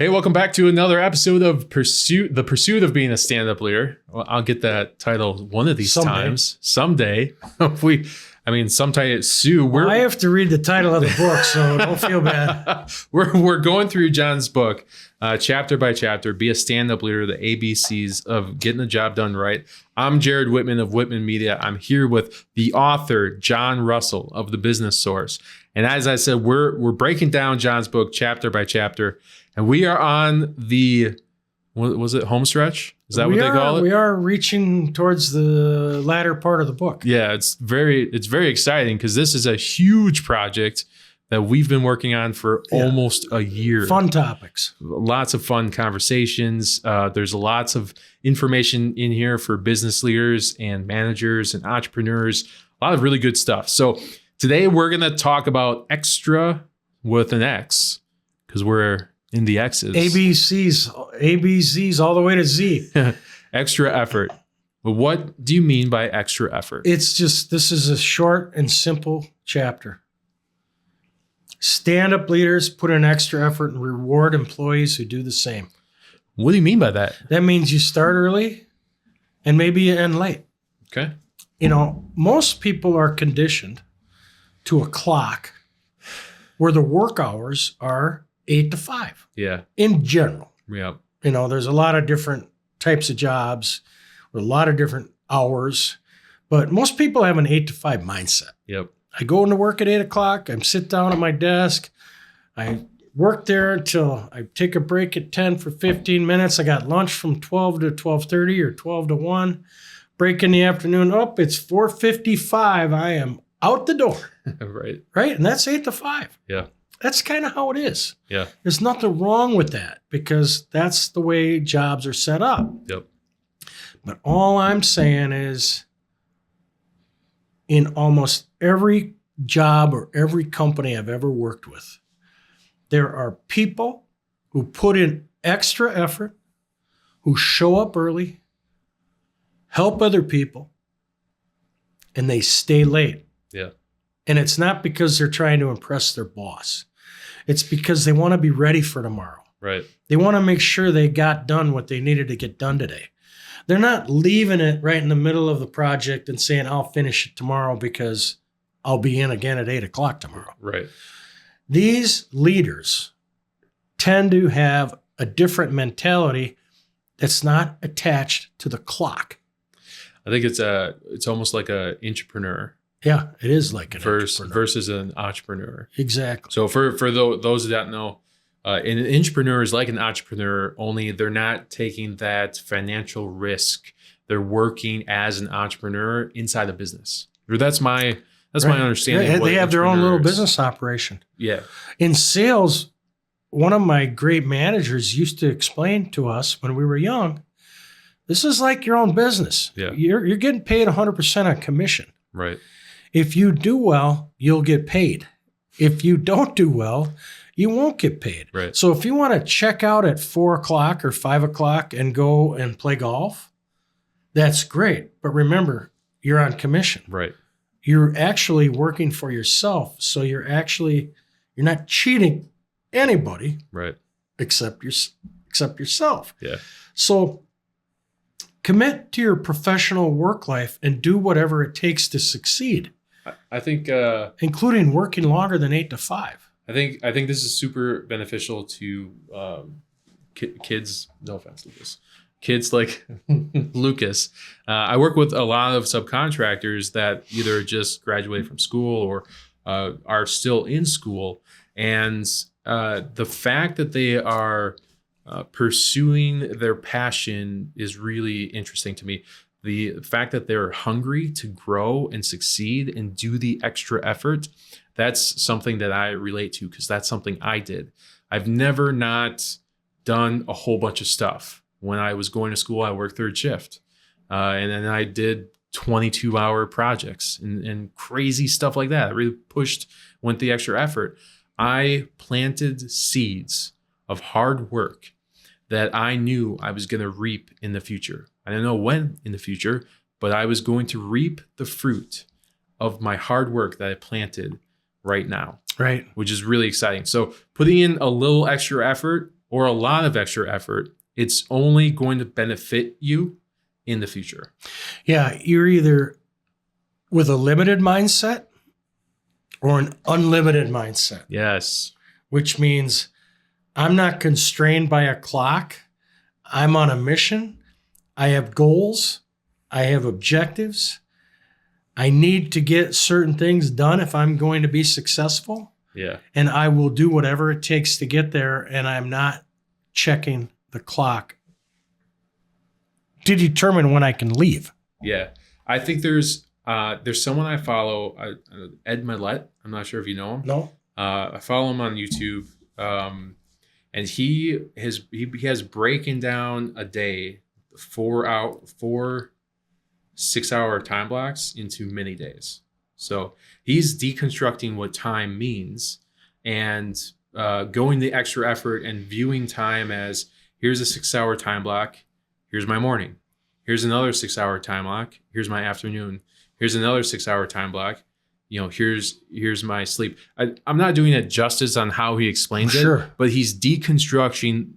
Hey, welcome back to another episode of The Pursuit of Being a Stand-Up Leader. Well, I'll get that title one of these times. Someday. Sometime soon. I have to read the title of the book, so don't feel bad. We're going through John's book, chapter by chapter, Be a Stand-Up Leader, the ABCs of getting the job done right. I'm Jared Whitman of Whitman Media. I'm here with the author, John Russell of The Business Source. And as I said, we're breaking down John's book chapter by chapter. And we are on the, what was it, home stretch? Is that what they call it? We are reaching towards the latter part of the book. Yeah, it's very exciting because this is a huge project that we've been working on for almost a year. Fun topics. Lots of fun conversations. There's lots of information in here for business leaders and managers and entrepreneurs. A lot of really good stuff. So today we're going to talk about Xtra with an X because we're in the X's. ABCs all the way to Z. Extra effort. But what do you mean by extra effort? It's just, this is a short and simple chapter. Stand-up leaders put in extra effort and reward employees who do the same. What do you mean by that? That means you start early and maybe you end late. Okay. You know, most people are conditioned to a clock where the work hours are 8 to 5. Yeah. In general. Yeah. You know, there's a lot of different types of jobs with a lot of different hours, but most people have an 8 to 5 mindset. Yep. I go into work at 8 o'clock. I sit down at my desk. I work there until I take a break at 10 for 15 minutes. I got lunch from 12 to 12:30 or 12 to 1. Break in the afternoon. Oh, it's 4:55. I am out the door. Right. Right? And that's 8 to 5. Yeah. That's kind of how it is. Yeah. There's nothing wrong with that because that's the way jobs are set up. Yep. But all I'm saying is in almost every job or every company I've ever worked with, there are people who put in extra effort, who show up early, help other people, and they stay late. Yeah. And it's not because they're trying to impress their boss. It's because they want to be ready for tomorrow. Right. They want to make sure they got done what they needed to get done today. They're not leaving it right in the middle of the project and saying, I'll finish it tomorrow because I'll be in again at 8 o'clock tomorrow. Right. These leaders tend to have a different mentality that's not attached to the clock. I think it's almost like an entrepreneur. Yeah, it is like an entrepreneur. Versus an entrepreneur. Exactly. So for those that know, an entrepreneur is like an entrepreneur, only they're not taking that financial risk. They're working as an entrepreneur inside a business. That's my understanding. Yeah, they have their own little business operation. Yeah. In sales, one of my great managers used to explain to us when we were young, this is like your own business. Yeah. You're getting paid 100% on commission. Right. If you do well, you'll get paid. If you don't do well, you won't get paid. Right. So if you want to check out at 4 o'clock or 5 o'clock and go and play golf, that's great. But remember, you're on commission. Right. You're actually working for yourself. So you're not cheating anybody. Right. Except yourself. Yeah. So commit to your professional work life and do whatever it takes to succeed. I think, including working longer than 8 to 5. I think this is super beneficial to kids. No offense, Lucas. Kids like Lucas. I work with a lot of subcontractors that either just graduated from school or are still in school, and the fact that they are pursuing their passion is really interesting to me. The fact that they're hungry to grow and succeed and do the extra effort, that's something that I relate to because that's something I did. I've never not done a whole bunch of stuff. When I was going to school, I worked third shift. And then I did 22-hour projects and crazy stuff like that. I really went the extra effort. I planted seeds of hard work that I knew I was going to reap in the future. I didn't know when in the future, but I was going to reap the fruit of my hard work that I planted right now. Right. Which is really exciting. So putting in a little extra effort or a lot of extra effort, it's only going to benefit you in the future. Yeah, you're either with a limited mindset or an unlimited mindset. Yes. Which means I'm not constrained by a clock. I'm on a mission. I have goals. I have objectives. I need to get certain things done if I'm going to be successful. Yeah. And I will do whatever it takes to get there. And I'm not checking the clock to determine when I can leave. Yeah. I think there's someone I follow, Ed Milet. I'm not sure if you know him. No. I follow him on YouTube. And he has breaking down a day, 4 6-hour time blocks into mini days. So he's deconstructing what time means and going the extra effort and viewing time as, here's a 6-hour time block. Here's my morning. Here's another 6-hour time block. Here's my afternoon. Here's another 6-hour time block. Here's my sleep. I'm not doing it justice on how he explains it, but he's deconstructing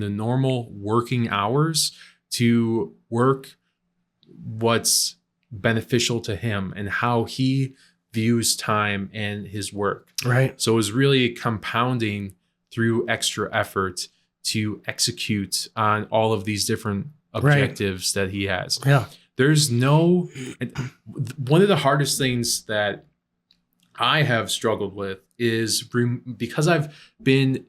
the normal working hours to work what's beneficial to him and how he views time and his work. Right. So it was really compounding through extra effort to execute on all of these different objectives that he has. Yeah. There's one of the hardest things that I have struggled with is because I've been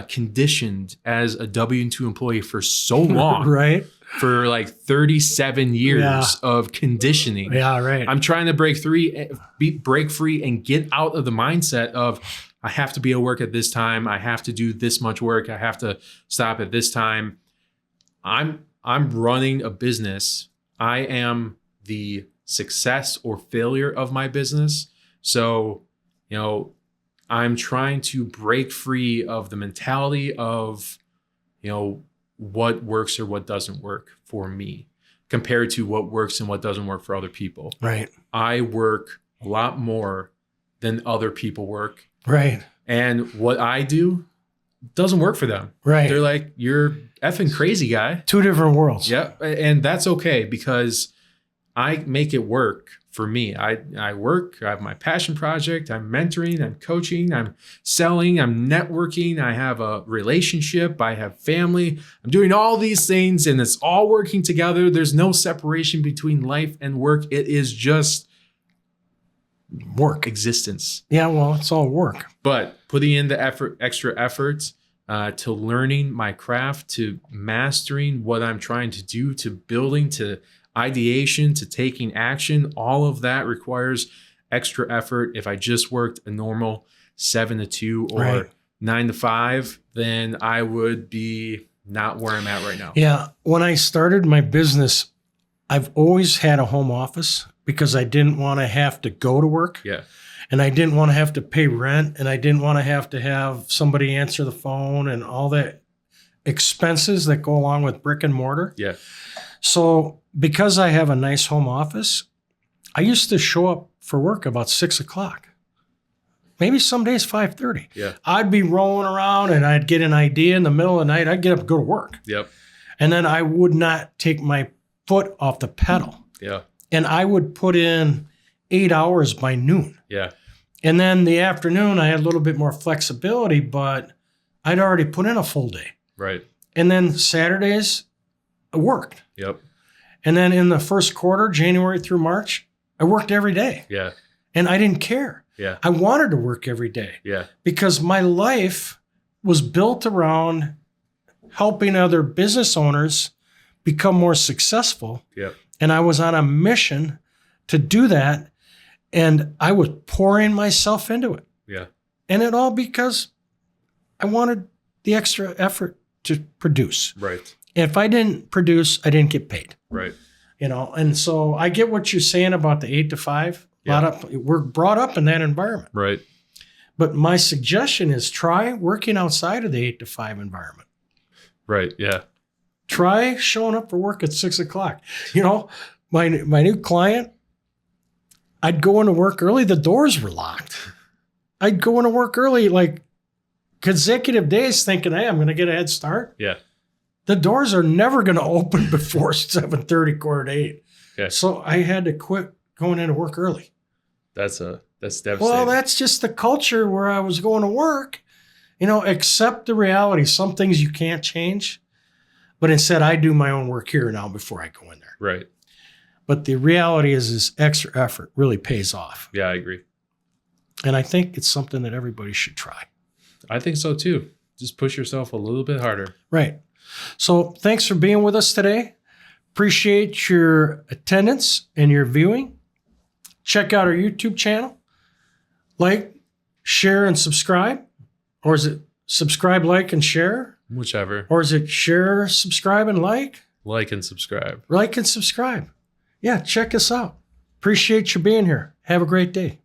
conditioned as a W-2 employee for so long, right? For like 37 years of conditioning. Yeah, right. I'm trying to break free and get out of the mindset of I have to be at work at this time. I have to do this much work. I have to stop at this time. I'm running a business. I am the success or failure of my business. So, I'm trying to break free of the mentality of, what works or what doesn't work for me compared to what works and what doesn't work for other people. Right. I work a lot more than other people work. Right. And what I do doesn't work for them. Right. They're like, you're effing crazy guy. Two different worlds. Yeah. And that's okay because I make it work for me. I work, I have my passion project, I'm mentoring, I'm coaching, I'm selling, I'm networking, I have a relationship, I have family. I'm doing all these things and it's all working together. There's no separation between life and work. It is just work existence. Yeah, well, it's all work. But putting in the extra effort to learning my craft, to mastering what I'm trying to do, to building, to ideation, to taking action, all of that requires extra effort. If I just worked a normal 7 to 2 or 9 to 5, then I would be not where I'm at right now. Yeah. When I started my business, I've always had a home office because I didn't want to have to go to work. Yeah. And I didn't want to have to pay rent, and I didn't want to have somebody answer the phone and all the expenses that go along with brick and mortar. Yeah. So because I have a nice home office, I used to show up for work about 6 o'clock. Maybe some days 5:30. Yeah. I'd be rolling around and I'd get an idea in the middle of the night. I'd get up and go to work. Yep. And then I would not take my foot off the pedal. Yeah. And I would put in 8 hours by noon. Yeah. And then the afternoon, I had a little bit more flexibility, but I'd already put in a full day. Right. And then Saturdays, I worked. Yep. And then in the first quarter, January through March, I worked every day. Yeah. And I didn't care. Yeah. I wanted to work every day. Yeah. Because my life was built around helping other business owners become more successful. Yep. And I was on a mission to do that. And I was pouring myself into it. Yeah. And it all because I wanted the extra effort to produce. Right. If I didn't produce, I didn't get paid. Right. And so I get what you're saying about the 8 to 5. We're brought up in that environment. Right. But my suggestion is try working outside of the 8 to 5 environment. Right. Yeah. Try showing up for work at 6 o'clock. My new client, I'd go into work early. The doors were locked. I'd go into work early, like consecutive days thinking, hey, I'm going to get a head start. Yeah. The doors are never going to open before 7:30, 7:45. Okay. So I had to quit going into work early. That's devastating. Well, that's just the culture where I was going to work. Accept the reality. Some things you can't change. But instead, I do my own work here now before I go in there. Right. But the reality is this extra effort really pays off. Yeah, I agree. And I think it's something that everybody should try. I think so too. Just push yourself a little bit harder. Right. So thanks for being with us today. Appreciate your attendance and your viewing. Check out our YouTube channel. Like, share, and subscribe. Or is it subscribe, like, and share? Whichever. Or is it share, subscribe, and like? Like and subscribe. Like and subscribe. Yeah, check us out. Appreciate you being here. Have a great day.